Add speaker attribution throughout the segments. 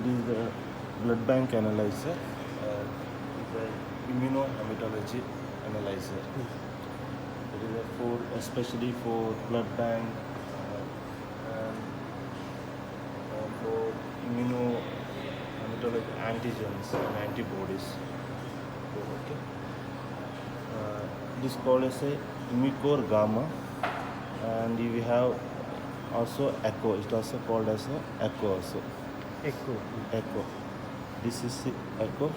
Speaker 1: It is the blood bank analyzer. It's a immunohematology analyzer. It is a for especially for blood bank and for immunohematology antigens and antibodies. Okay. It is called as a Immucore gamma, and we have also echo. It's also called as a echo also. Echo. This is the echo.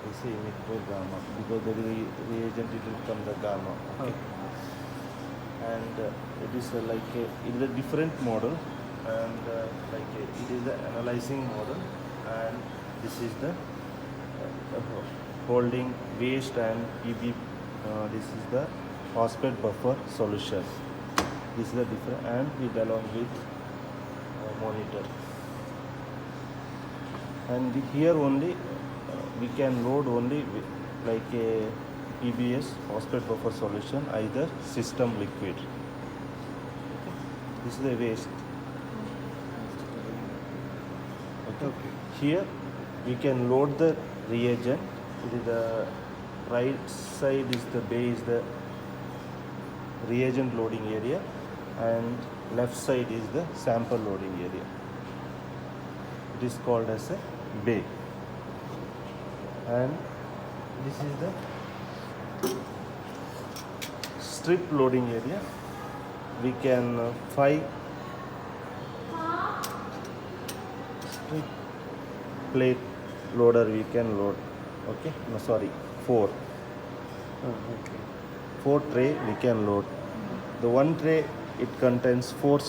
Speaker 1: This is Immucore gamma because the reagent it will come the gamma. Okay. And it is it is a different model, and it is the analyzing model, and this is the holding waste and EB. This is the phosphate buffer solution. This is the different, and it along with monitor. And here only we can load only like a PBS phosphate buffer solution, either system liquid. Okay. This is the waste. Okay. Here we can load the reagent. It is the right side is the bay is the reagent loading area, and left side is the sample loading area. It is called as a bay. And this is the strip loading area. We can 5 strip plate loader we can load. Okay, no sorry, 4.
Speaker 2: Okay.
Speaker 1: 4 tray we can load. The one tray it contains 4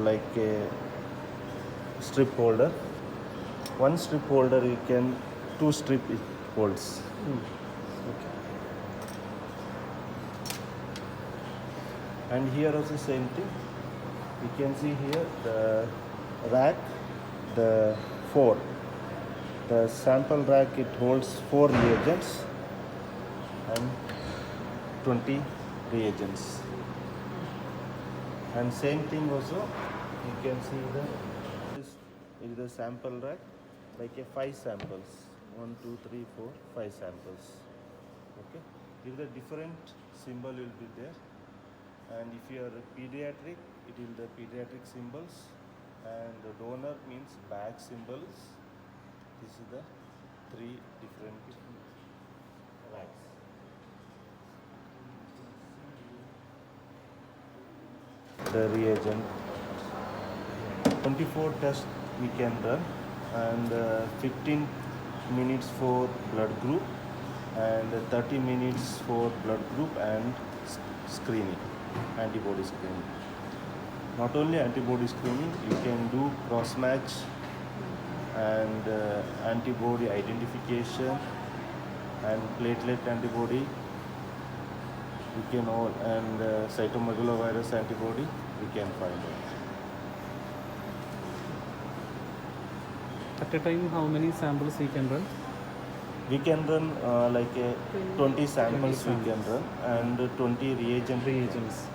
Speaker 1: like a strip holder. One strip holder you can 2 strip it holds. Okay. And here also same thing. You can see here the rack, the 4. The sample rack it holds 4 reagents and 20 reagents. And same thing also you can see this is the sample rack, like a 5 samples. 1, 2, 3, 4, 5 samples. Okay. If the different symbol will be there, and if you are a pediatric, it will the pediatric symbols, and the donor means bag symbols. This is the 3 different racks. The reagent 24 tests we can run, and 15 minutes for blood group and 30 minutes for blood group and screening, antibody screening. Not only antibody screening, you can do cross match and antibody identification and platelet antibody. We can all, and cytomegalovirus antibody we can find out.
Speaker 2: At a time, how many samples we can run?
Speaker 1: We can run like a 20 samples we can run, and 20 reagents.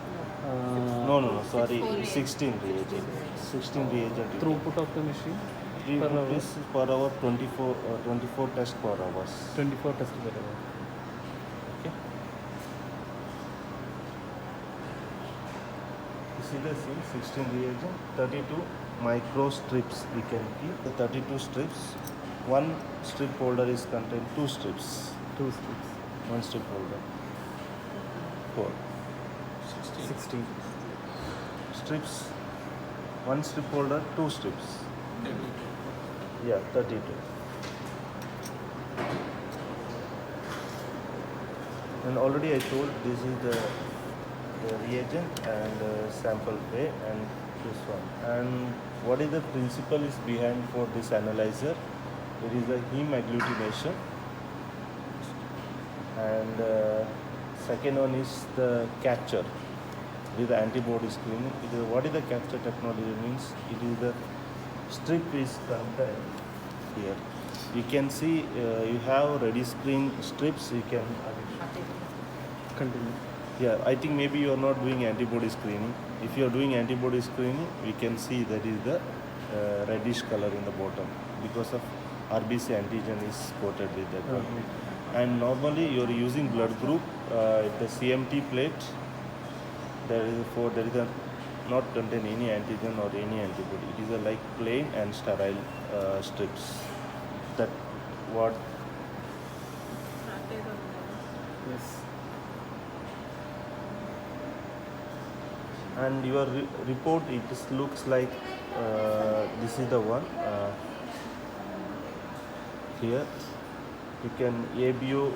Speaker 1: No, sorry, 16 reagents. 16 reagent.
Speaker 2: Throughput of the machine?
Speaker 1: Throughput is per hour 24 tests per hour.
Speaker 2: 24 tests per hour.
Speaker 1: Okay. You see the scene, 16 reagent, 32 micro strips we can keep. The 32 strips. One strip holder is contain 2 strips.
Speaker 2: 2 strips.
Speaker 1: One strip holder. 4.
Speaker 2: 16.
Speaker 1: Strips. One strip holder, 2 strips. Yeah, 32. And already I told this is the reagent and sample tray, and this one. And what is the principle is behind for this analyzer? It is the heme agglutination, and second one is the capture with the antibody screening. What is the capture technology means? It is the strip is contained here. You can see you have ready screen strips. You can
Speaker 2: Continue.
Speaker 1: Yeah, I think maybe you are not doing antibody screening. If you are doing antibody screening, we can see that is the reddish color in the bottom because of RBC antigen is coated with that one. And normally you are using blood group, the CMT plate. There is a not contain any antigen or any antibody. It is a like plain and sterile strips. That what
Speaker 2: Yes.
Speaker 1: and your report looks like this is the one here. You can ABO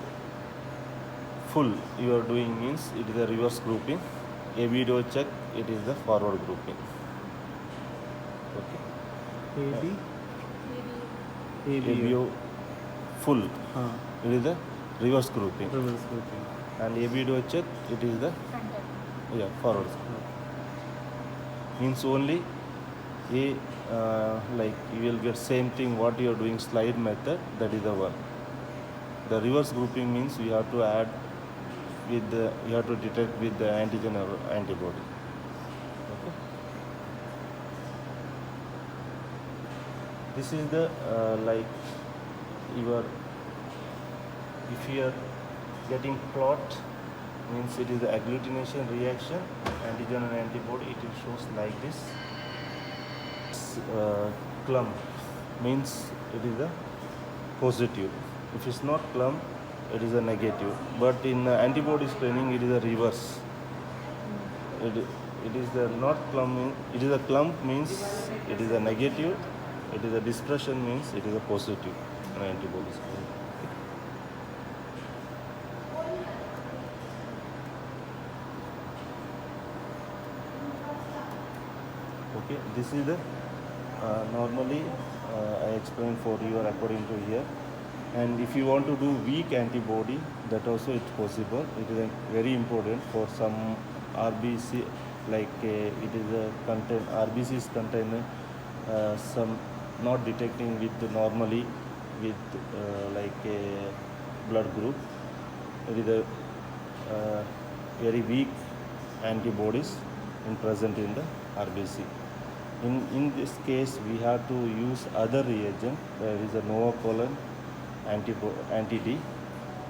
Speaker 1: full you are doing means it is a reverse grouping. ABO check, it is the forward grouping. Okay.
Speaker 2: AB?
Speaker 1: ABO full,
Speaker 2: Huh.
Speaker 1: it is the reverse grouping.
Speaker 2: Reverse grouping.
Speaker 1: And ABO check, it is the forward. Means only a like you will get same thing what you are doing slide method, that is the one. The reverse grouping means you have to add with the you have to detect with the antigen or antibody. Okay. This is the like your if you are getting clot means it is the agglutination reaction, antigen and antibody, it shows like this. Clump means it is a positive. If it's not clump, it is a negative. But in antibody screening, it is a reverse. It is the not clump. It is a clump means it is a negative. It is a dispersion means it is a positive in antibody screening. Okay, this is the normally I explain for you according to here. And if you want to do weak antibody, that also it's possible. It is very important for some RBC, like it is a contain RBCs contain some not detecting with normally with like a blood group. It is a very weak antibodies present in the RBC. In this case, we have to use other reagent. There is a novacolon anti-D,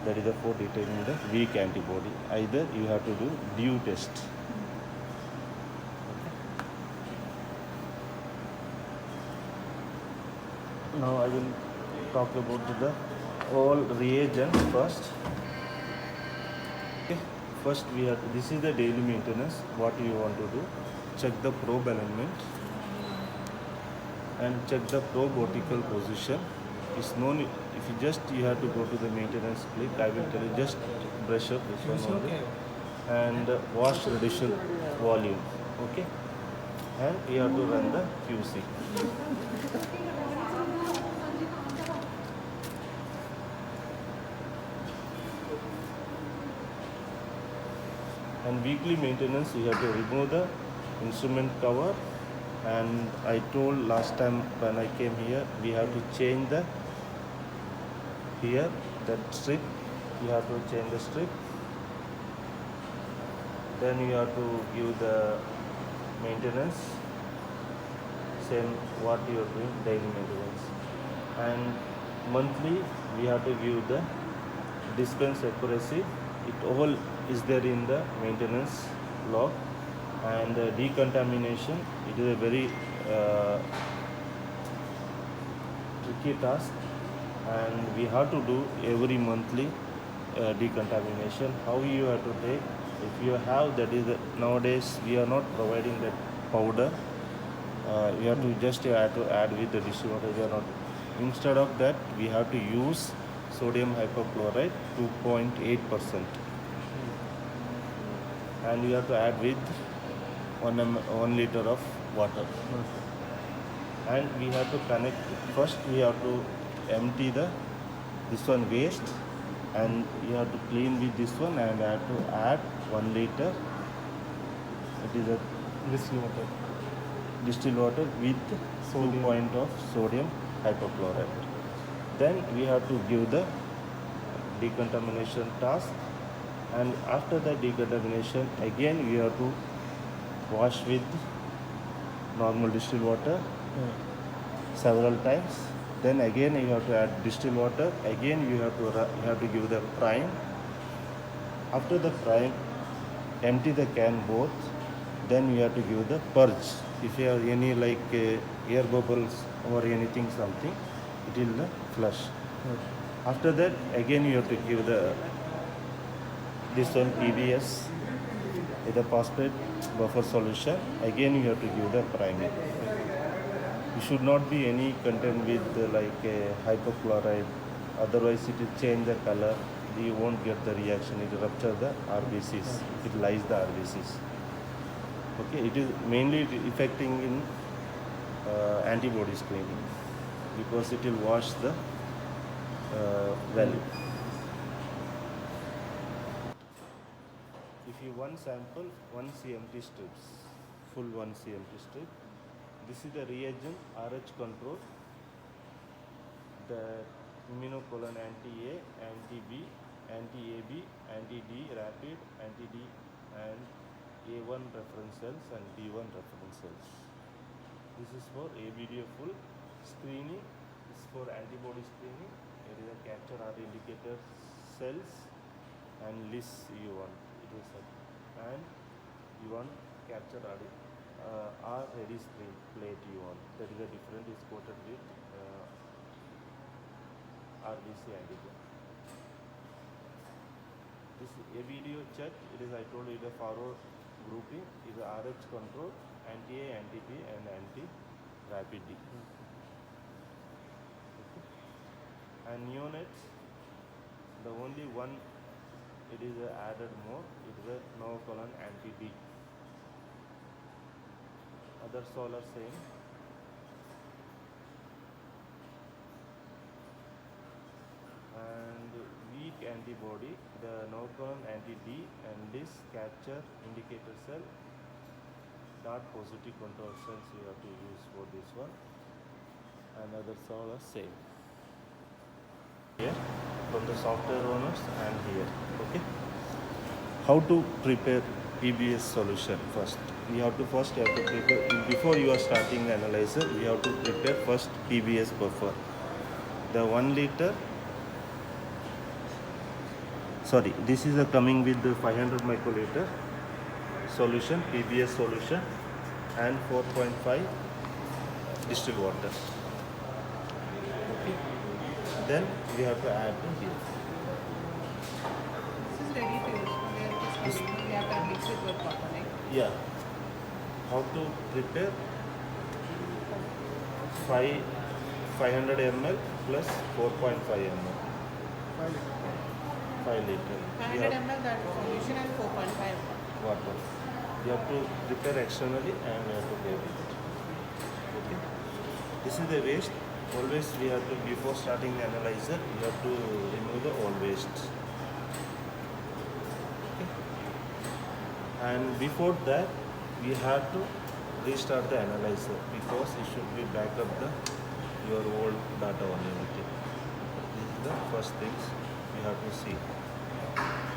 Speaker 1: that is for detecting the weak antibody. Either you have to do DU test. Okay. Now I will talk about the all reagents first. Okay. First we have this is the daily maintenance. What you want to do? Check the probe alignment and check the probe vertical position. It's no need, if you have to go to the maintenance click, I will tell you just brush up this one only and wash radial volume. Okay, and you have to run the QC. And weekly maintenance, you have to remove the instrument cover. And I told last time when I came here, we have to change the here that strip. You have to change the strip. Then you have to give the maintenance, same what you are doing, daily maintenance. And monthly we have to give the dispense accuracy. It all is there in the maintenance log. And decontamination, it is a very tricky task, and we have to do every monthly decontamination. How you have to take? If you have, that is nowadays we are not providing that powder. You have to just have to add with the distilled water. We are not. Instead of that, we have to use sodium hypochlorite 2.8%, and you have to add with 1 liter of water. And we have to connect. First we have to empty this one waste, and you have to clean with this one, and I have to add 1 liter. It is a distilled water with 2 point of sodium hypochlorite. Then we have to give the decontamination task, and after the decontamination again we have to wash with normal distilled water several times. Then again you have to add distilled water. Again you have to give the prime. After the prime, empty the can both. Then you have to give the purge. If you have any like air bubbles or anything something, it will flush. After that, again you have to give the this one PBS with the phosphate buffer solution. Again you have to give the priming. You should not be any content with like hypochlorite, otherwise it will change the color. You won't get the reaction. It will rupture the RBCs. It lies the RBCs. Okay, it is mainly affecting in antibody screening because it will wash the value. If you one sample, 1 CMT strips, full 1 CMT strip. This is the reagent RH control, the immunocolon anti-A, anti-B, anti-AB, anti-D rapid, anti-D and A1 reference cells and B1 reference cells. This is for ABDA full screening. This is for antibody screening. There is a capture R indicator cells and list you want. It is and you want capture R ready screen plate you want. That is a different is coated with RBC antigen. This ABDO check, it is I told you the forward grouping is a RH control, anti-A, anti-B and anti-rapid D. Okay. And neonates, the only one it is added more, it is a novocolon anti-D. Others all are same. And weak antibody, the novocolon anti-D and this capture indicator cell, not positive control cells you have to use for this one, and others all are same. Here from the software owners and here. Okay. How to prepare PBS solution first? You have to prepare before you are starting the analyzer. We have to prepare first PBS buffer. The 1 liter. Sorry, this is a coming with the 500 microliter solution, PBS solution, and 4.5 distilled water. Okay. Then we have to add here.
Speaker 3: This is ready to use. We have to mix it with water, right?
Speaker 1: Yeah. How to prepare 500 ml plus 4.5 ml. 5 liter.
Speaker 3: 500 ml that solution and 4.5
Speaker 1: water. You have to prepare externally and you have to bear it. Okay. This is the waste. Always we have to, before starting the analyzer, you have to remove the all waste. Okay. And before that, we have to restart the analyzer because it should be back up your old data on everything. This is the first things we have to see.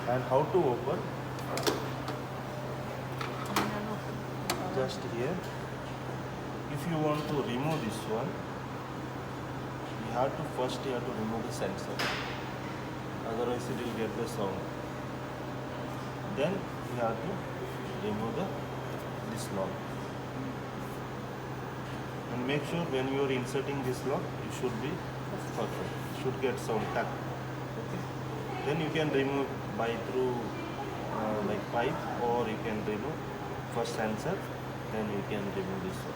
Speaker 1: And how to open? Just here. If you want to remove this one, you have to remove the sensor. Otherwise it will get the sound. Then you have to remove this lock. And make sure when you are inserting this lock, it should be perfect. Should get sound tuck. Okay. Then you can remove by through like pipe, or you can remove first sensor, then you can remove this one.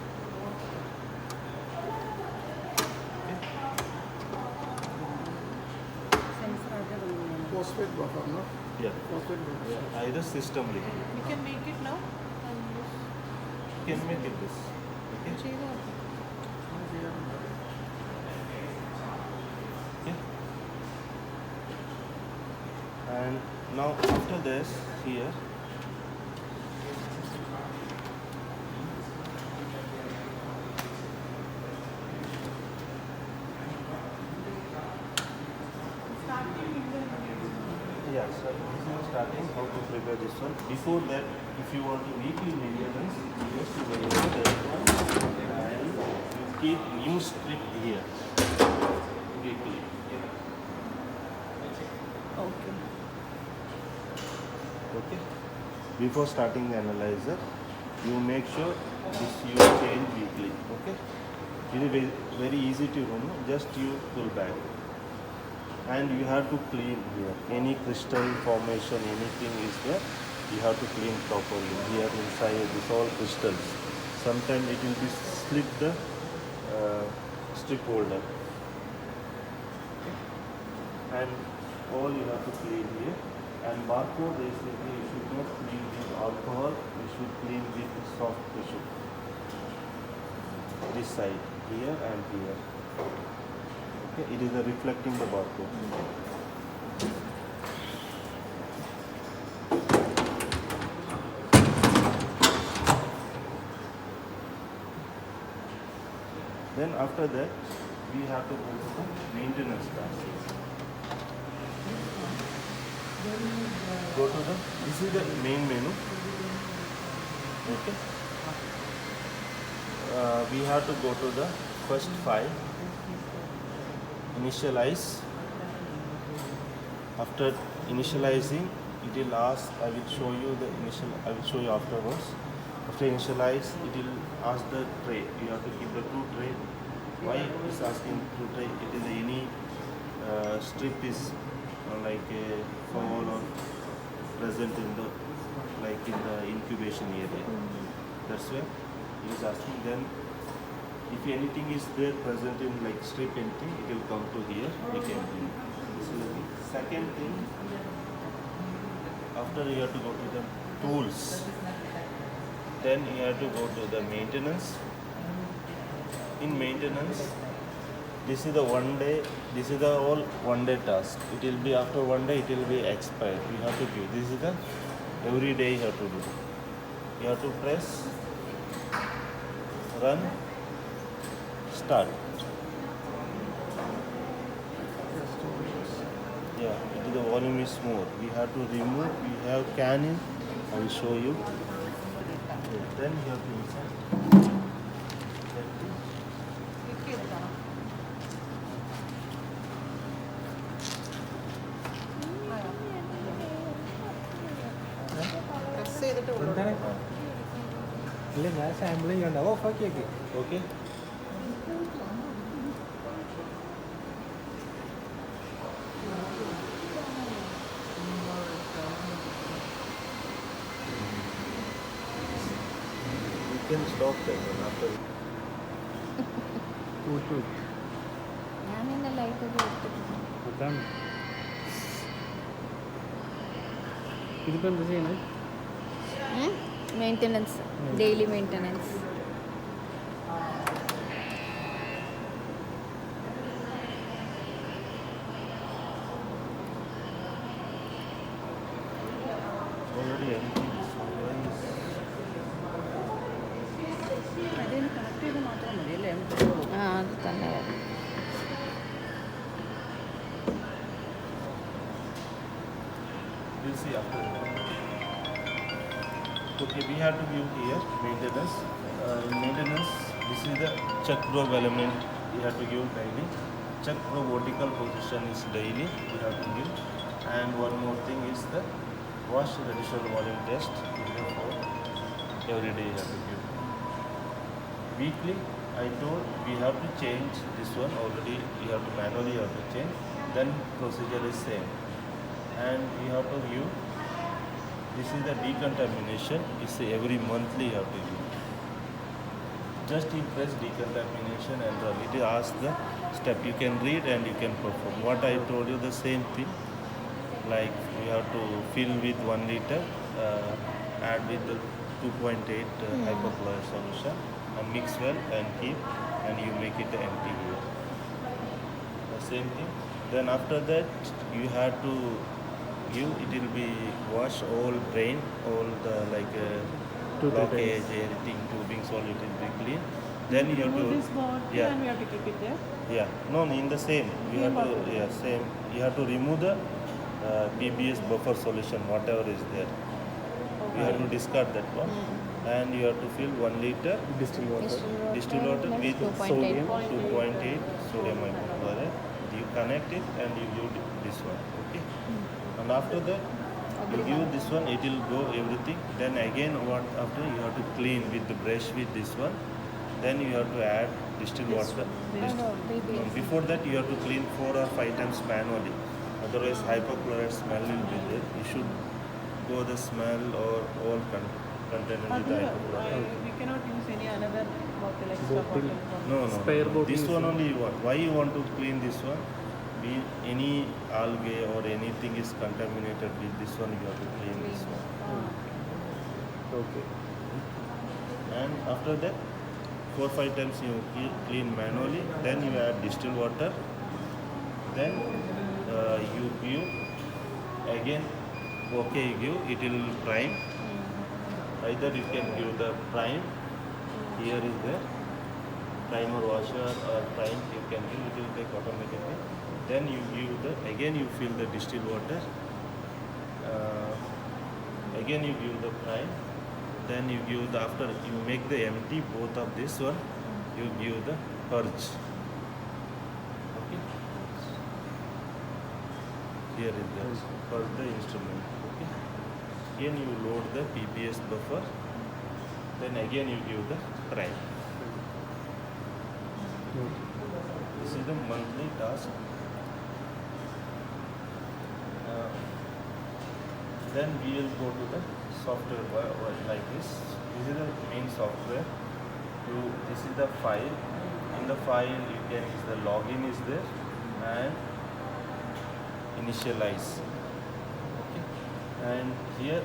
Speaker 2: Phosphate buffer, no?
Speaker 1: Yeah.
Speaker 2: Phosphate buffer.
Speaker 1: Yeah. Either system liquid.
Speaker 3: You can make it now and
Speaker 1: You can make it this. Okay.
Speaker 3: use.
Speaker 1: Okay. And now after this here, yeah, so this is starting how to prepare this one. Before that, if you want to weekly maintenance, you have to verify that one and keep new strip here. Quickly.
Speaker 3: Okay.
Speaker 1: Okay. Before starting the analyzer, you make sure this you change weekly. Okay. It is very easy to remove. Just you pull back, and you have to clean here. Any crystal formation, anything is there, you have to clean properly. Here inside this all crystals. Sometimes it will be slip the strip holder. And all you have to clean here. And barcode basically you should not clean with alcohol, you should clean with soft tissue. This side, here and here. Okay, it is a reflecting the barcode. Then after that, we have to go to the maintenance task. Go to the, this is the main menu. Okay. We have to go to the first file, initialize. After initializing, it will ask, I will show you the initial, I will show you afterwards. After initialize, it will ask the tray. You have to keep the two tray. Why it is asking two tray? It is any strip is like a fall or present in the like in the incubation area. That's why it is asking. Then if anything is there present in like strip anything, it will come to here. We can do. This is the thing. Second thing, after you have to go to the tools. Then you have to go to the maintenance. In maintenance, this is the one day, this is the all one day task. It will be after one day, it will be expired. You have to give. This is the every day you have to do. You have to press, run, start. Yeah, it is the volume is more. We have to remove, we have can in, I will show you. Then you have to insert.
Speaker 3: Press ചെയ്തിട്ട് ഉള്ളോട്ട്
Speaker 2: ഇല്ല ഞാൻ sample ചെയ്യണ്ട ഓഫാക്കി ആക്കി
Speaker 1: Okay. You can stop that one after.
Speaker 4: ഞാൻ ഇന്ന് light ഒക്കെ എടുത്തിട്ടുണ്ട്.
Speaker 2: അതാണ് ഇതിപ്പോൾ എന്താ ചെയ്യണത്
Speaker 4: maintenance, daily maintenance.
Speaker 1: Already empty.
Speaker 3: അതിന് കണക്ട് ചെയ്ത് മാത്രം മതി അല്ലേ
Speaker 4: ആ അത് തന്നെ മതി.
Speaker 1: We'll see after. Okay, we have to view here maintenance. In maintenance, this is the check probe element. We have to give daily. Check probe vertical position is daily. We have to give. And one more thing is the wash residual volume test. Every day you have to give. Weekly, I told we have to change this one already. You have to manually have to change. Then procedure is same. And we have to view. This is the decontamination. It's every monthly you have to view. Just you press decontamination and run. It asks the step. You can read and you can perform. What I told you, the same thing. Like you have to fill with 1 liter, add with the 2.8 hypochlorite solution, and mix well and keep, and you make it empty here. The same thing. Then after that, you have to give. It will be wash all drain, all the like blockage, everything, tubing, all it will be clean. Then you have to
Speaker 3: this bottle
Speaker 1: yeah.
Speaker 3: and we have to keep it there.
Speaker 1: Yeah, no, in the same. You
Speaker 3: Same
Speaker 1: have to,
Speaker 3: bottle.
Speaker 1: yeah, same. You have to remove the PBS buffer solution, whatever is there. You have to discard that one. and you have to fill 1 liter
Speaker 2: Distilled water.
Speaker 1: distilled water
Speaker 4: means
Speaker 1: with
Speaker 4: 2.8.
Speaker 1: sodium 2.8 sodium hypochlorite. You connect it and you give this one, okay? And after that you give this one, it will go everything. Then again what after you have to clean with the brush with this one. Then you have to add distilled water. Before that you have to clean 4 or 5 times manually. Otherwise hypochlorite smell will be there. You should go the smell or all container with the hypochlorite.
Speaker 3: We cannot use any another bottle, extra
Speaker 2: Bottle.
Speaker 3: bottle.
Speaker 1: No,
Speaker 2: Spare bottle
Speaker 1: This
Speaker 2: is
Speaker 1: one
Speaker 2: not-
Speaker 1: only you want. Why you want to clean this one? Be any algae or anything is contaminated with this one, you have to clean this one.
Speaker 2: Okay.
Speaker 1: And after that, 4-5 times you clean manually. Then you add distilled water. Then you give again. Okay, you give. It will prime. Either you can give the prime. Here is the primer washer or prime. You can give. It will take automatically. Then you give the again. You fill the distilled water. Again you give the prime. Then you give the after you make the empty both of this one. You give the purge. Okay. Here is the purge the instrument. Okay. Again you load the PPS buffer. Then again you give the prime. This is the monthly task. Then we will go to the software like this. This is the main software. This is the file. In the file you can use the login is there and initialize. Okay. And here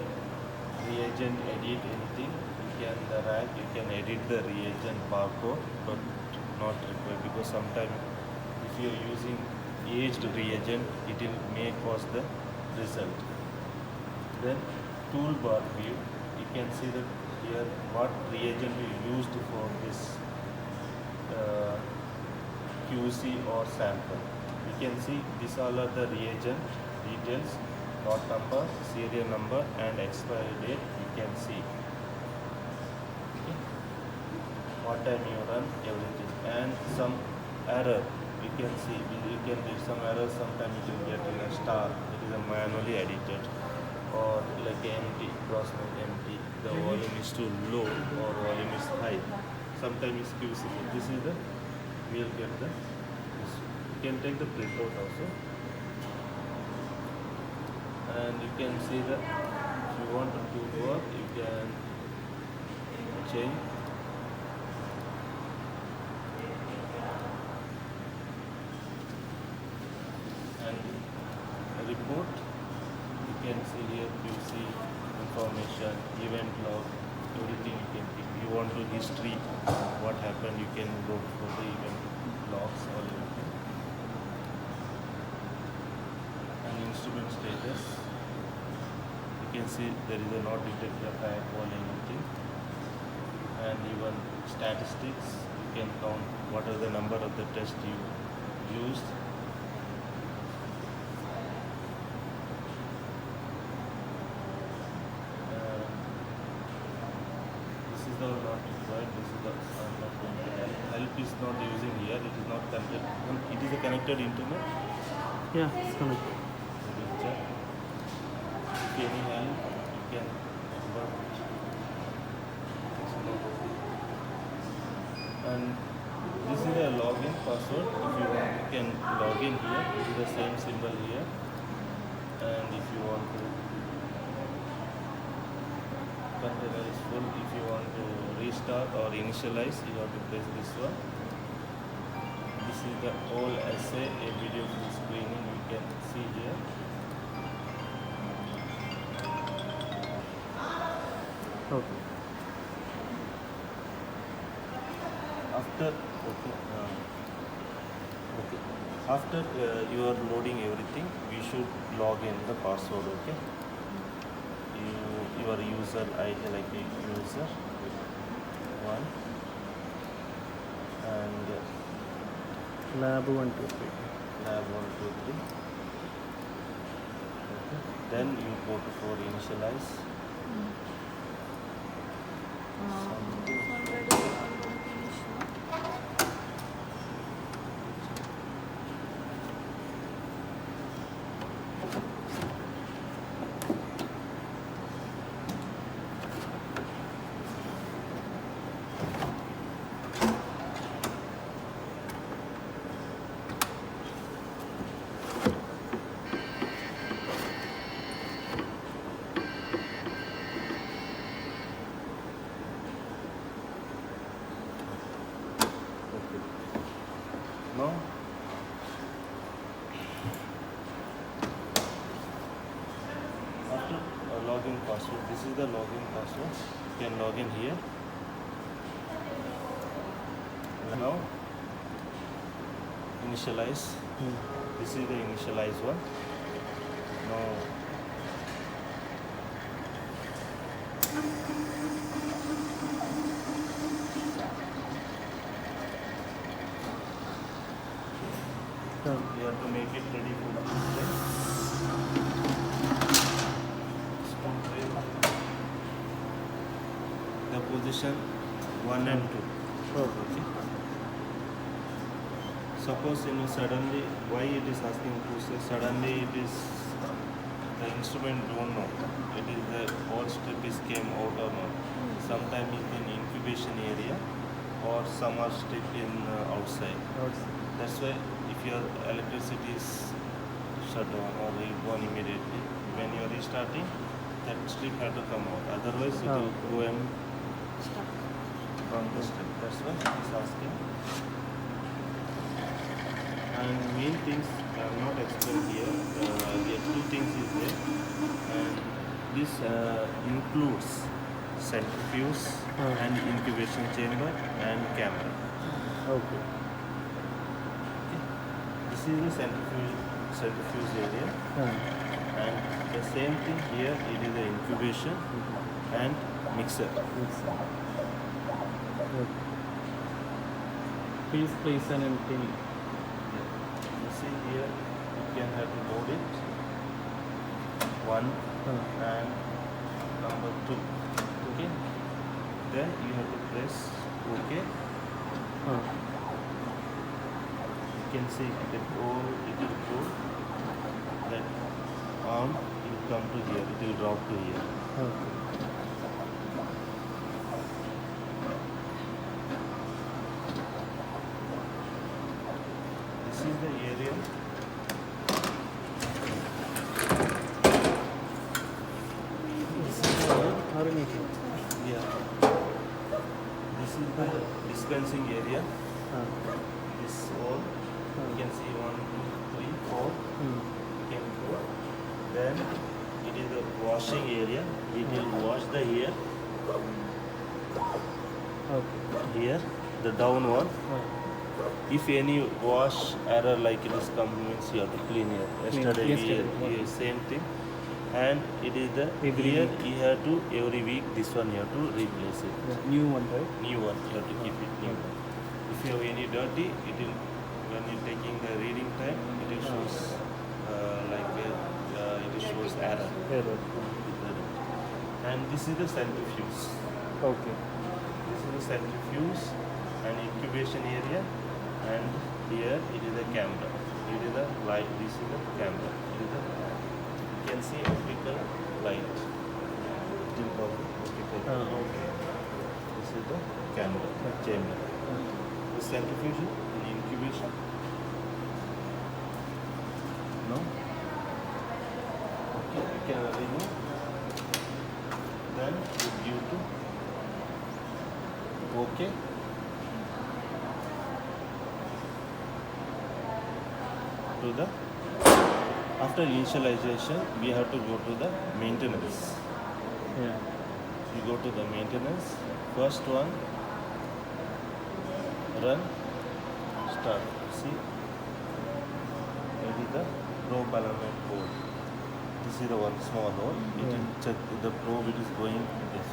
Speaker 1: reagent edit anything. You can edit the reagent barcode, but not required because sometimes if you are using aged reagent, it will may cause the result. Then toolbar view, you can see that here what reagent we used for this QC or sample. You can see these all are the reagent details, lot number, serial number and expiry date you can see. Okay. What time you run, everything, and some error you can see. You can do some error, sometimes you will get in a star, it is a manually edited, or like empty, cross empty, the volume is too low or volume is high. Sometimes it's QC. This is the, we will get the, this. You can take the printout also. And you can see that if you want to do work, you can change. And report, you can see here QC information, event log, everything you can. If you want to history, what happened, you can go for the event logs or everything. And instrument status, you can see there is a not detected attack or anything. And even statistics, you can count what are the number of the tests you used. This is the not required. This is the not going to help. Help is not using here. It is not connected. It is a connected internet.
Speaker 2: Yeah, it's connected.
Speaker 1: You will check. If any help, you can. But it's not. And this is a login password. If you want, you can log in here. This is the same symbol here. And if you want to container is full, if you want to restart or initialize, you have to press this one. This is the whole assay, a video full screening you can see here.
Speaker 2: Okay.
Speaker 1: After after you are loading everything, we should log in the password. Okay, your user ID, like a user one, and
Speaker 2: Lab 1, 2, 3.
Speaker 1: lab 1 2 3. Okay. Then you go to for initialize.
Speaker 4: already finished.
Speaker 1: Okay. Now after login password, this is the login password. You can log in here. Now initialize. This is the initialize one. Now you have to make it ready for display. Screw drill. The position 1 and 2. Okay. Suppose suddenly, why it is asking to say suddenly it is the instrument don't know. It is the all strip is came out or not. Sometime in incubation area or some are strip in outside. That's why if your electricity is shut down or it gone immediately, when you are restarting, that strip had to come out. Otherwise, it will go and
Speaker 4: Stuck.
Speaker 1: from the strip. That's why it's asking. And main things I have not explained here. There are two things is there, and this includes centrifuge and incubation chamber and camera.
Speaker 2: Okay.
Speaker 1: This is the centrifuge area, and the same thing here. It is the incubation and mixer.
Speaker 2: Please place an empty.
Speaker 1: You see here, you can have to load it. One and number 2. Okay. Then you have to press OK. You can see it will go. That arm will come to here. It will drop to here. This is the area. Yeah. This is the dispensing area. This all. You can see 1, 2, 3, 4. Can go. Then it is the washing area. It will wash the hair. Here, the down one. If any wash error like it is come, means you have to clean it. Yesterday, same thing. And it is the here you have to every week this one you have to replace it.
Speaker 2: New one, right?
Speaker 1: New one you have to keep it new. If you have any dirty, it will when you're taking the reading time, it will shows it shows error. And this is the centrifuge.
Speaker 2: Okay.
Speaker 1: This is the centrifuge and incubation area, and here it is the camera. It is the light. This is the camera. It is the, you can see optical light.
Speaker 2: Okay.
Speaker 1: This is the camera chamber. The centrifuge and incubation. No. Okay, you can remove. Then you give to OK. To the after initialization, we have to go to the maintenance.
Speaker 2: Yeah.
Speaker 1: You go to the maintenance. First one, run, start. See, maybe the probe alignment code. This is the one small hole. It will check the probe. It is going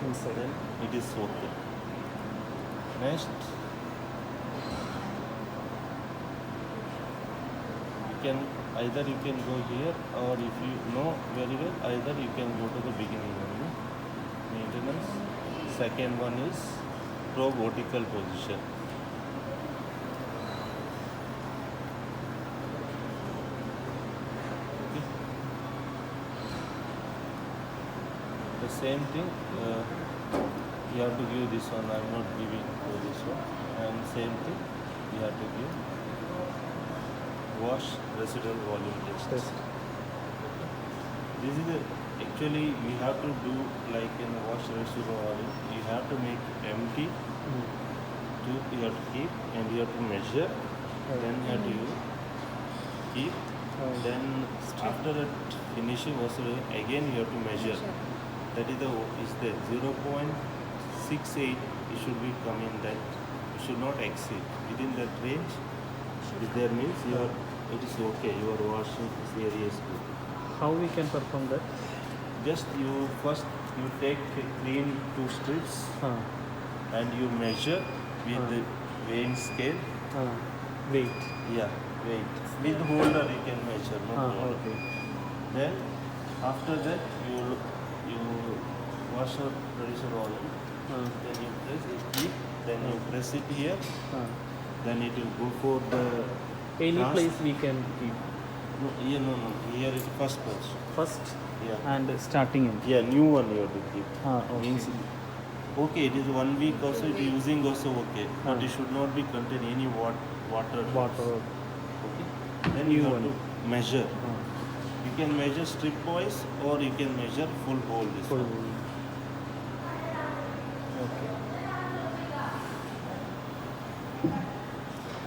Speaker 2: Inside.
Speaker 1: then it is okay. Next, either you can go here, or if you know very well, either you can go to the beginning only. Maintenance, Second one is probe vertical position. Okay. The same thing, you have to give this one. I'm not giving for this one. And same thing, you have to give wash residual volume test.
Speaker 2: Test.
Speaker 1: This is actually we have to do like in wash residual volume. You have to make empty. You have to keep and you have to measure. Then you have to keep. Then after that finishing also again you have to measure. That is the 0.68. It should be coming that you should not exceed within that range. If there means it is okay. Your washing this area is good.
Speaker 2: How we can perform that?
Speaker 1: Just you first you take clean 2 strips and you measure with the weighing scale.
Speaker 2: Weight.
Speaker 1: Yeah, weight. With holder you can measure. No problem.
Speaker 2: Okay.
Speaker 1: Then after that you wash your producer volume. Then you press it deep. Then you press it here. Then it will go for the
Speaker 2: Any
Speaker 1: task.
Speaker 2: place we can keep.
Speaker 1: No, here no. Here is first page.
Speaker 2: First
Speaker 1: Yeah.
Speaker 2: and starting in.
Speaker 1: Yeah, new one you have to keep.
Speaker 2: Okay.
Speaker 1: Means okay, it is 1 week also it is using also okay, but it should not be contain any water.
Speaker 2: Water.
Speaker 1: Okay. Then
Speaker 2: New
Speaker 1: you have
Speaker 2: one.
Speaker 1: to measure. You can measure strip wise or you can measure full hole. This
Speaker 2: Full.
Speaker 1: one.
Speaker 2: Okay.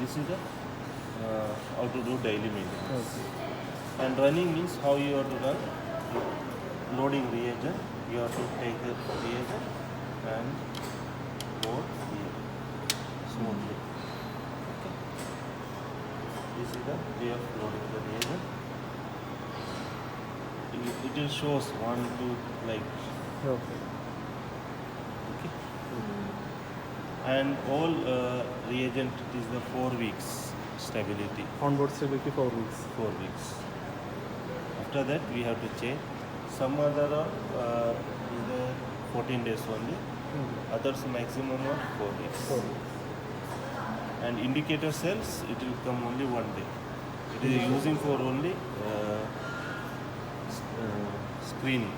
Speaker 1: This is the how to do daily maintenance.
Speaker 2: Okay.
Speaker 1: And running means how you have to run. Loading reagent, you have to take the reagent and load here smoothly. Okay. This is the way of loading the reagent. It will shows 1, 2 like.
Speaker 2: Okay.
Speaker 1: Okay. And all reagent is the 4 weeks stability.
Speaker 2: Onboard stability 4 weeks.
Speaker 1: 4 weeks. After that we have to change. Some other is the 14 days only. Others maximum of 4 weeks.
Speaker 2: 4 weeks.
Speaker 1: And indicator cells it will come only 1 day. It is using for only screening,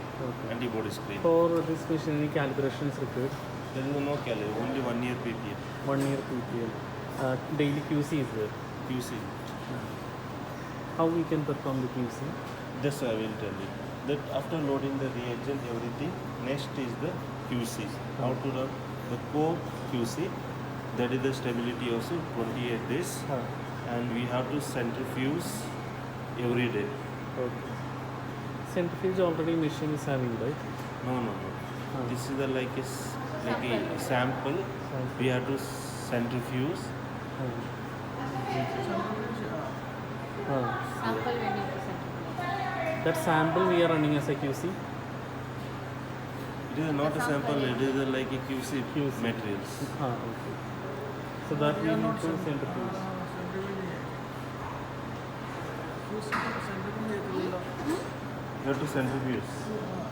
Speaker 1: antibody screening.
Speaker 2: For this machine, any calibration is required?
Speaker 1: There is no calibration, only 1 year PPM.
Speaker 2: 1 year PPL. Daily QC is there.
Speaker 1: QC.
Speaker 2: How we can perform the QC?
Speaker 1: This I will tell you. That after loading the reagent, everything, next is the QC. How to run the core QC. That is the stability also 28 days. And we have to centrifuge every day.
Speaker 2: Okay. Centrifuge already machine is having, right?
Speaker 1: No. This is the like a sample. We have to centrifuge.
Speaker 4: Sample we need to send.
Speaker 2: That sample we are running as a QC?
Speaker 1: It is not a sample. It is like a QC materials.
Speaker 2: Okay. So that we need to centrifuge.
Speaker 1: You have to centrifuge.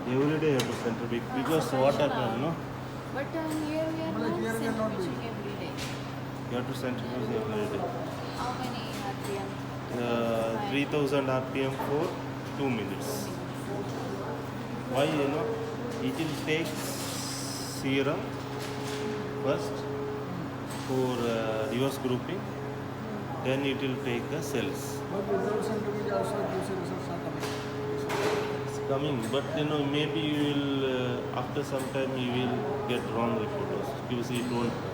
Speaker 1: Every day you have to centrifuge because what happens, no?
Speaker 4: But here we are not centrifuging every day.
Speaker 1: You have to centrifuge every day.
Speaker 4: How many RPM?
Speaker 1: 3000 RPM for 2 minutes. Why? It will take serum first for reverse grouping, then it will take the cells.
Speaker 3: But without centrifuge also QC results are coming.
Speaker 1: It's coming, but maybe you will after some time you will get wrong report. QC it won't come.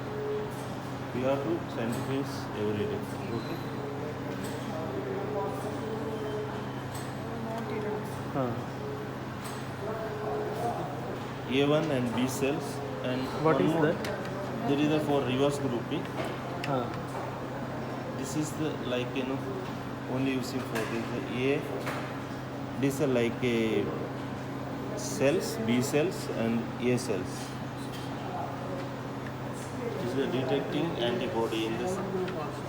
Speaker 1: We have to centrifuge every day. Okay. A1 and B cells and
Speaker 2: What
Speaker 1: one
Speaker 2: is
Speaker 1: more.
Speaker 2: that?
Speaker 1: There is a for reverse grouping. This is the only using for this A. These are like a cells, B cells and A cells. This is detecting antibody in this.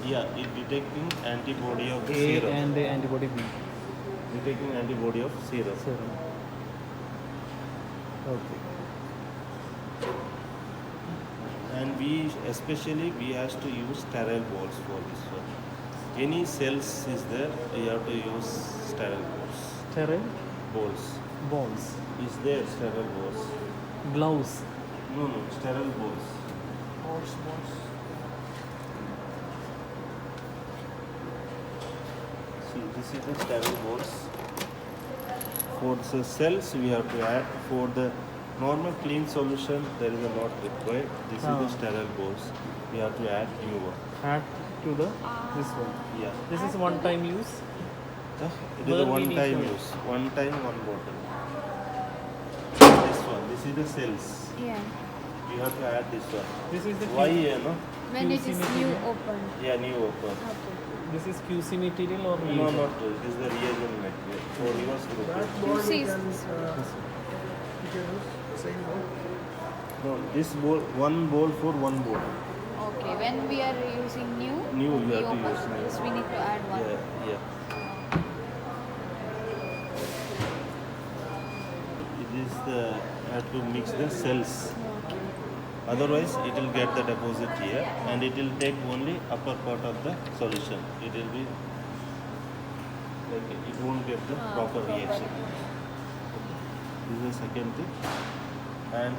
Speaker 1: Yeah, it detecting antibody of the
Speaker 2: A
Speaker 1: serum.
Speaker 2: and antibody B.
Speaker 1: Detecting antibody of serum.
Speaker 2: Serum. Okay.
Speaker 1: And we has to use sterile balls for this one. Any cells is there, you have to use sterile balls.
Speaker 2: Sterile
Speaker 1: Balls.
Speaker 2: balls.
Speaker 1: Is there sterile balls?
Speaker 2: Gloves.
Speaker 1: No, sterile balls.
Speaker 3: Balls.
Speaker 1: See, this is the sterile balls. For the cells, we have to add. For the normal clean solution, there is a lot required. This is the sterile balls. We have to add new one.
Speaker 2: Add to the this one.
Speaker 1: Yeah.
Speaker 2: This is one time use.
Speaker 1: It is
Speaker 2: Where
Speaker 1: a
Speaker 2: we
Speaker 1: one
Speaker 2: need
Speaker 1: time
Speaker 2: to-
Speaker 1: use. One time, one bottle. This one. This is the cells.
Speaker 4: Yeah.
Speaker 1: You have to add this one.
Speaker 2: This is the
Speaker 1: Why
Speaker 2: Q-
Speaker 1: here, no?
Speaker 4: When it
Speaker 2: QC
Speaker 4: is new
Speaker 2: material.
Speaker 4: open.
Speaker 1: Yeah, new open.
Speaker 4: Okay.
Speaker 2: This is QC material or
Speaker 1: No,
Speaker 2: reagent?
Speaker 1: not true. This is the reagent material for reverse grouping.
Speaker 3: That ball
Speaker 4: QC
Speaker 3: you
Speaker 4: is
Speaker 3: can,
Speaker 4: this
Speaker 3: you can use same ball.
Speaker 1: No, this bowl, one bowl for one bowl.
Speaker 4: Okay. When we are using new,
Speaker 1: New,
Speaker 4: when
Speaker 1: you
Speaker 4: we
Speaker 1: have to
Speaker 4: open
Speaker 1: use new.
Speaker 4: this, we need to add one.
Speaker 1: Yeah. It is the have to mix the cells.
Speaker 4: Okay.
Speaker 1: Otherwise, it will get the deposit here, and it will take only upper part of the solution. It will be like it won't get the proper reaction. This is the second thing. And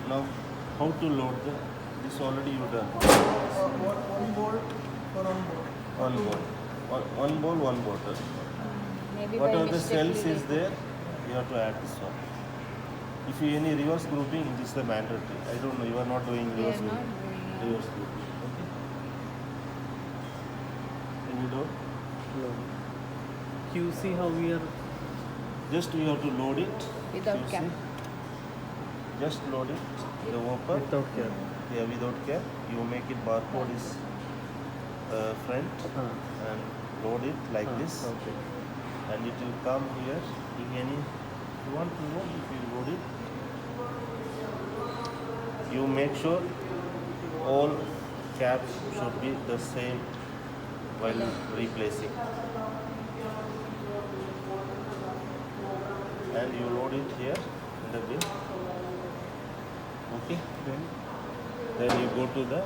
Speaker 1: now, how to load the? This already you done.
Speaker 3: One ball for one ball.
Speaker 1: One bowl, one bottle.
Speaker 4: Maybe
Speaker 1: Whatever
Speaker 4: by
Speaker 1: the
Speaker 4: mistake
Speaker 1: cells
Speaker 4: we
Speaker 1: is
Speaker 4: will-
Speaker 1: there, you have to add this one. If you any reverse grouping, this is the mandatory. I don't know, you are not doing
Speaker 4: We are
Speaker 1: reverse
Speaker 4: not
Speaker 1: grouping.
Speaker 4: doing it.
Speaker 1: Reverse grouping. Okay. Any doubt?
Speaker 2: No. QC how we are.
Speaker 1: Just you have to load it.
Speaker 4: Without
Speaker 1: You
Speaker 4: cap.
Speaker 1: see? Just load it. The open.
Speaker 2: Without care.
Speaker 1: Yeah, without cap. You make it barcode is front and load it like this,
Speaker 2: Okay.
Speaker 1: and it will come here. If any you want to load, if you load it, you make sure all caps should be the same while replacing. And you load it here in the bin. Okay. Then you go to the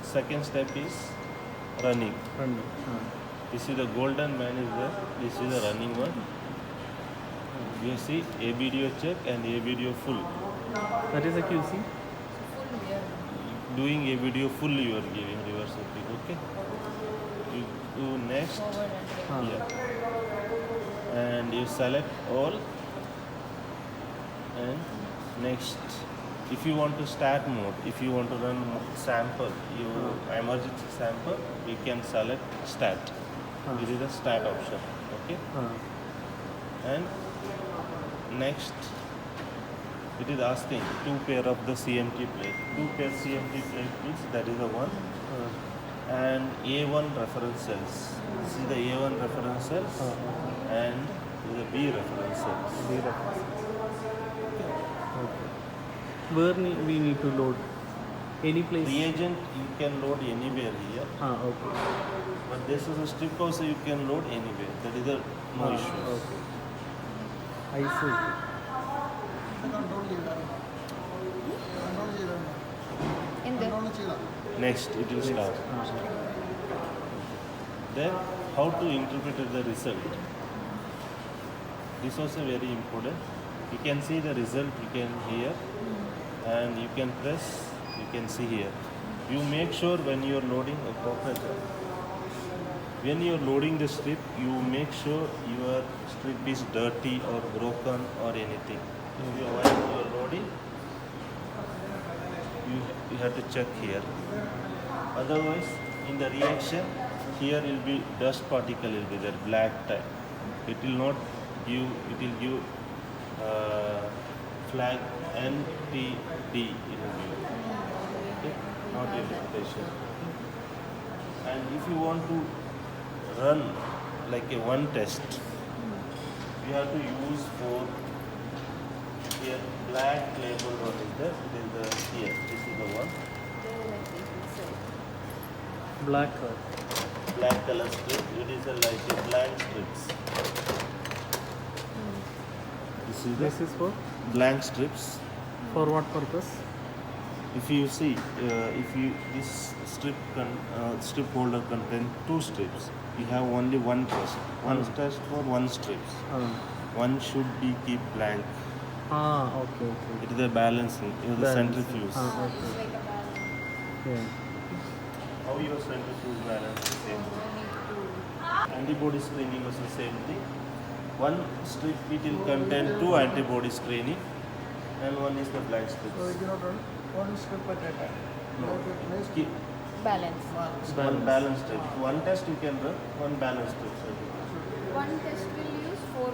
Speaker 1: second step is running. This is the golden man is there. This is the running one. You see a video check and a video full.
Speaker 2: That is a QC.
Speaker 4: Full we are
Speaker 1: Doing a video full you are giving reverse grouping. Okay. You do next.
Speaker 4: forward and reverse.
Speaker 1: Yeah. And you select all. And next. If you want to start mode, if you want to run sample, you emergency sample, you can select start. This is the start option. Okay. And next, it is asking 2 pair of the CMT plate. 2 pair CMT plate means that is the one. And A1 reference cells. This is the A1 reference cells and the B reference cells.
Speaker 2: Where we need to load? Any place?
Speaker 1: Reagent you can load anywhere here,
Speaker 2: Okay.
Speaker 1: but this is a strip also you can load anywhere. That is the no issues.
Speaker 2: Okay. I see.
Speaker 3: Control ചെയ്താൽ
Speaker 4: In the
Speaker 3: control ചെയ്താൽ
Speaker 1: Next it will start. Then how to interpret the result. This is also very important. You can see the result you can hear and you can press, you can see here. You make sure when you are loading a proper, when you are loading the strip, you make sure your strip is dirty or broken or anything. While you are loading, you have to check here. Otherwise, in the reaction, here will be dust particle will be there, black type. It will not give, it will give flag NTD it will give. Okay? Not interpretation. And if you want to run like a one test, you have to use for here black label one is there. It is the here. This is the one.
Speaker 2: Black.
Speaker 1: Black color strip. It is a like a blank strips. This is the
Speaker 2: This is for
Speaker 1: blank strips.
Speaker 2: what purpose?
Speaker 1: If you see, if you this strip holder contain two strips, you have only one test. One test for one strips. One should be keep blank.
Speaker 2: Okay.
Speaker 1: It is a balancing. It is the
Speaker 2: Balancing.
Speaker 1: centrifuge.
Speaker 4: It's like a balance.
Speaker 2: Yeah.
Speaker 1: How your centrifuge balance the same
Speaker 4: No
Speaker 1: thing.
Speaker 4: need to.
Speaker 1: Antibody screening was the same thing. One strip it will contain two antibody screening, and one is the blank
Speaker 3: So
Speaker 1: strips.
Speaker 3: you cannot run one strip at a time.
Speaker 1: No.
Speaker 3: You have to place
Speaker 1: Keep
Speaker 4: Balance.
Speaker 1: one balanced strip. One test you can run, one balanced strip.
Speaker 4: One test will use 4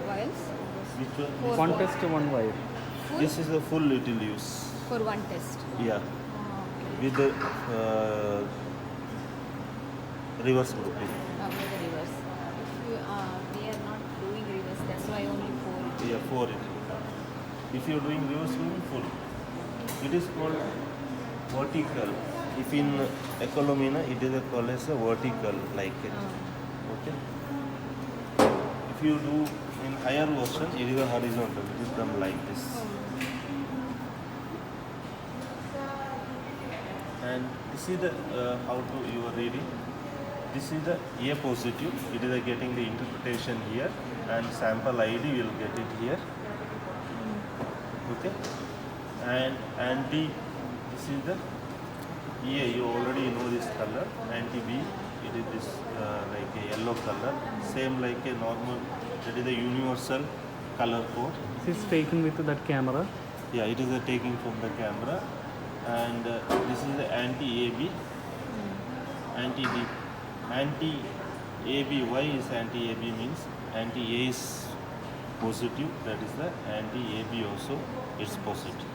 Speaker 4: vials.
Speaker 1: Which one?
Speaker 4: Four.
Speaker 2: One test, one wire.
Speaker 4: Full
Speaker 1: This is the full it will use.
Speaker 4: for one test.
Speaker 1: Yeah,
Speaker 4: Okay.
Speaker 1: with the reverse grouping.
Speaker 4: With the reverse. If you, we are not doing reverse, that's why only 4.
Speaker 1: Yeah, for it. If you are doing reverse grouping, full. It is called vertical. If in Ecolomina, it is called as a vertical like it. Okay. If you do in higher version, it is a horizontal. It is done like this. And this is the how to you are reading. This is the A positive. It is getting the interpretation here, and sample ID will get it here. Okay. And anti. This is the A. You already know this color. Anti B. It is this like a yellow color. Same like a normal. That is the universal color code.
Speaker 2: This is taken with that camera.
Speaker 1: Yeah, it is a taking from the camera, and this is the anti-AB, anti-D, anti-AB. Why is anti-AB means anti-A is positive. That is the anti-AB also is positive,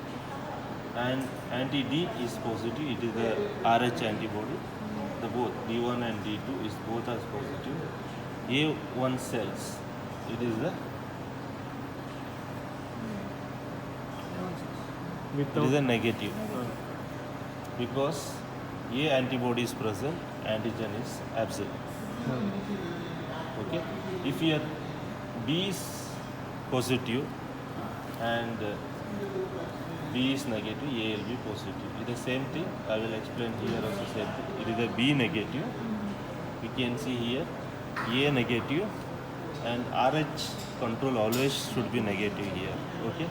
Speaker 1: and anti-D is positive. It is the RH antibody. The both D1 and D2 is both as positive. A1 cells. It is the it is a negative because A antibody is present, antigen is absent. Okay. If your B is positive and B is negative, A will be positive. It is the same thing. I will explain here also same thing. It is a B negative. We can see here A negative, and RH control always should be negative here. Okay.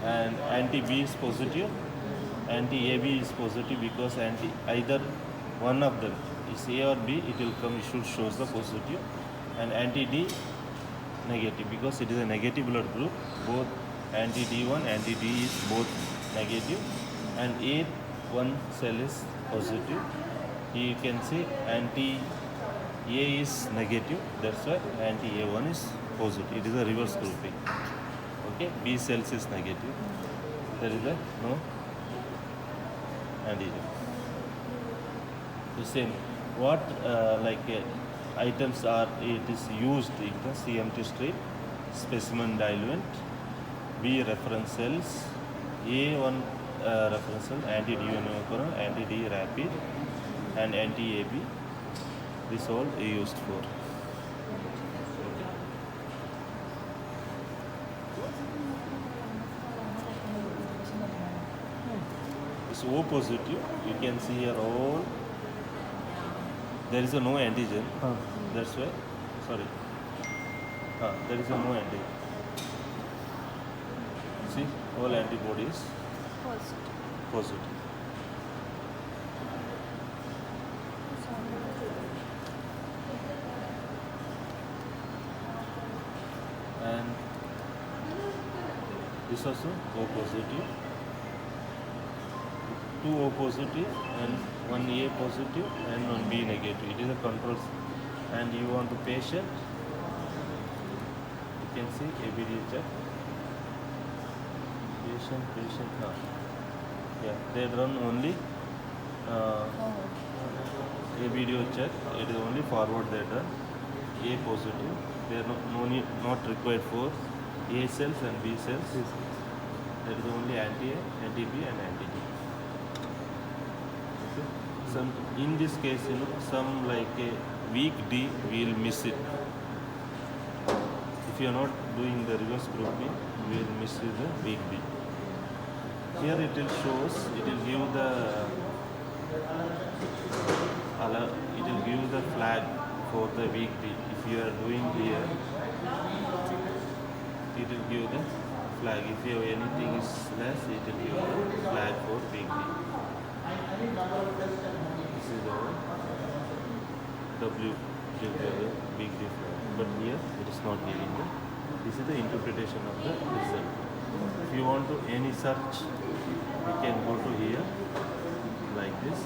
Speaker 1: And anti-B is positive, anti-AB is positive because either one of them is A or B, it will come, it should shows the positive, and anti-D negative because it is a negative blood group. Both anti-D1, anti-D is both negative, and A1 cell is positive. Here you can see anti-A is negative, that's why anti-A1 is positive. It is a reverse grouping. Okay, B cells is negative. There is a no antigen. The same. What items are it is used in the CMT strip? Specimen diluent, B reference cells, A1 reference cell, anti-D anti-D rapid, and anti-AB. This all is used for. It's O positive. You can see here all. There is a no antigen. That's why. Sorry. There is a no antigen. See, all antibodies
Speaker 4: First.
Speaker 1: positive. And this also O positive. 2 O positive and 1 A positive and 1 B negative. It is a control. And you want the patient, you can see ABD check. Patient, no. Yeah, they run only ABD check. It is only forward they done. A positive. They are not required for A cells and B cells. There is only anti-A, anti-B and anti-D. Some in this case, some like a weak D we will miss it. If you are not doing the reverse grouping, we will miss the weak B. Here it will shows, it will give the it will give the flag for the weekly. If you are doing here, it will give the flag. If you have anything is less, it will give the flag for weekly. This is our W will give the weekly flag. But here it is not giving the. This is the interpretation of the result. If you want to any search, you can go to here like this.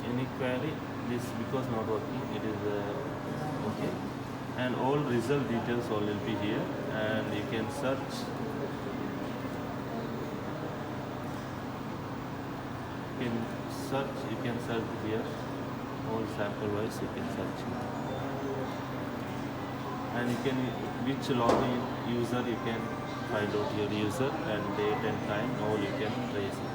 Speaker 1: Any query, this because not working, it is okay. And all result details all will be here, and you can search. You can search here. All sample wise you can search. And you can which login user you can find out your user and date and time. All you can trace it.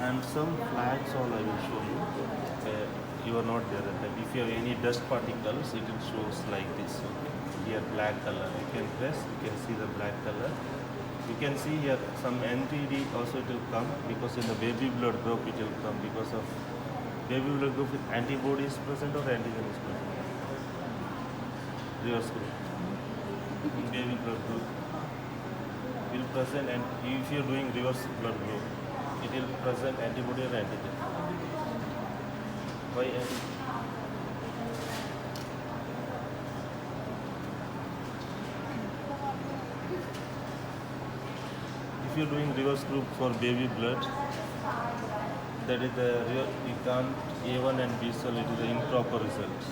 Speaker 1: And some flags all I will show you. You are not there at time. If you have any dust particles, it will shows like this. Okay. Here black color. You can press. You can see the black color. You can see here some NTD also it will come because in the baby blood group it will come because of baby blood group with antibodies present or antigen is present. Reverse group. In baby blood group will present, and if you are doing reverse blood group, it will present antibody or antigen. Why antigen? If you are doing reverse group for baby blood, that is the you can't A1 and B cell, it is the improper result.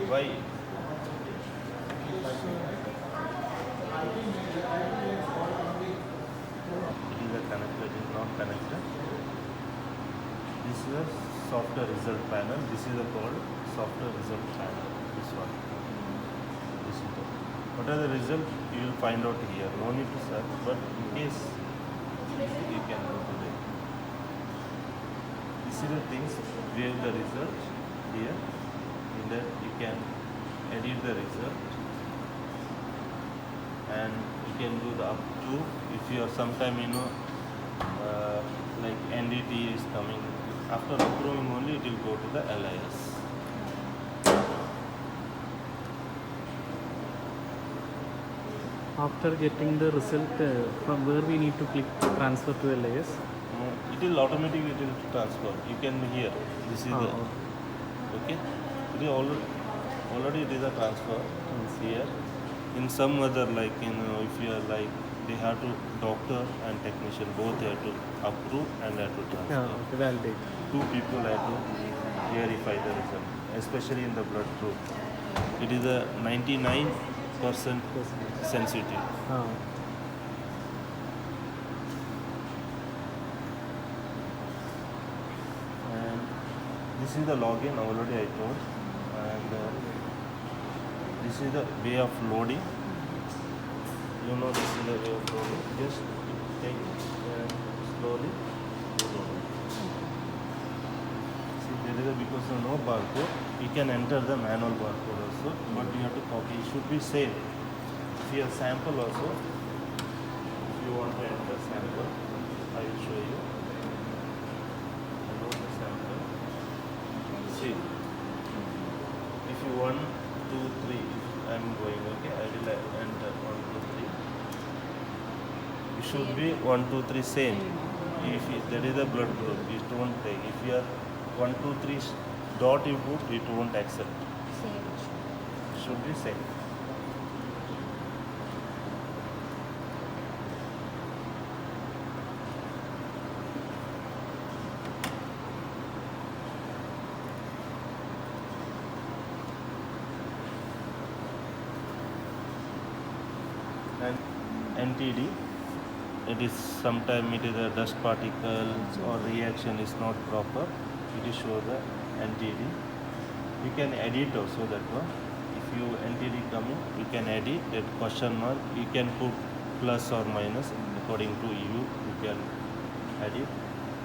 Speaker 1: Why? It is a connector, it is not connected. This is a software result panel. This is called software result panel. This one. This is the. What are the results? You will find out here. No need to search, but in case you can go to it. These are the things. We have the result here. In that you can edit the result, and you can do the up to. If you are sometime like NDT is coming, after approving only it will go to the LIS.
Speaker 5: After getting the result, from where we need to click transfer to LIS?
Speaker 1: It will automatically it will transfer. You can hear. This is the okay. It is already it is a transfer here. In some other like if you are like they have to doctor and technician both have to approve and have to transfer.
Speaker 5: Okay, validate.
Speaker 1: Two people have to verify the result, especially in the blood group. It is a 99% sensitive. And this is the login already I told, and this is the way of loading. You know this is the way of loading. Just take slowly. See there is because of no barcode. You can enter the manual barcode also, but you have to copy. It should be same. If you have sample also, if you want to enter sample, I will show you. I know the sample. See, if you 1, 2, 3, I am going, okay, I will enter 1, 2, 3. It should be 1, 2, 3 same. If that is a blood group, it won't take. If you are 1, 2, 3 dot you put, it won't accept.
Speaker 4: Same.
Speaker 1: Should be same. And NTD, it is sometime it is a dust particles or reaction is not proper. It is show the NTD. You can edit also that one. If you NTD coming, you can edit that question mark. You can put plus or minus according to you. You can edit,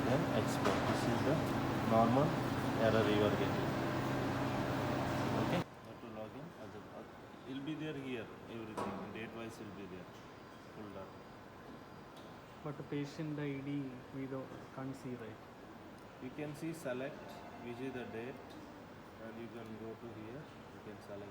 Speaker 1: then export. This is the normal error you are getting. details will be there, full data.
Speaker 5: But the patient ID we can't see, right?
Speaker 1: You can see select which is the date, and you can go to here, you can select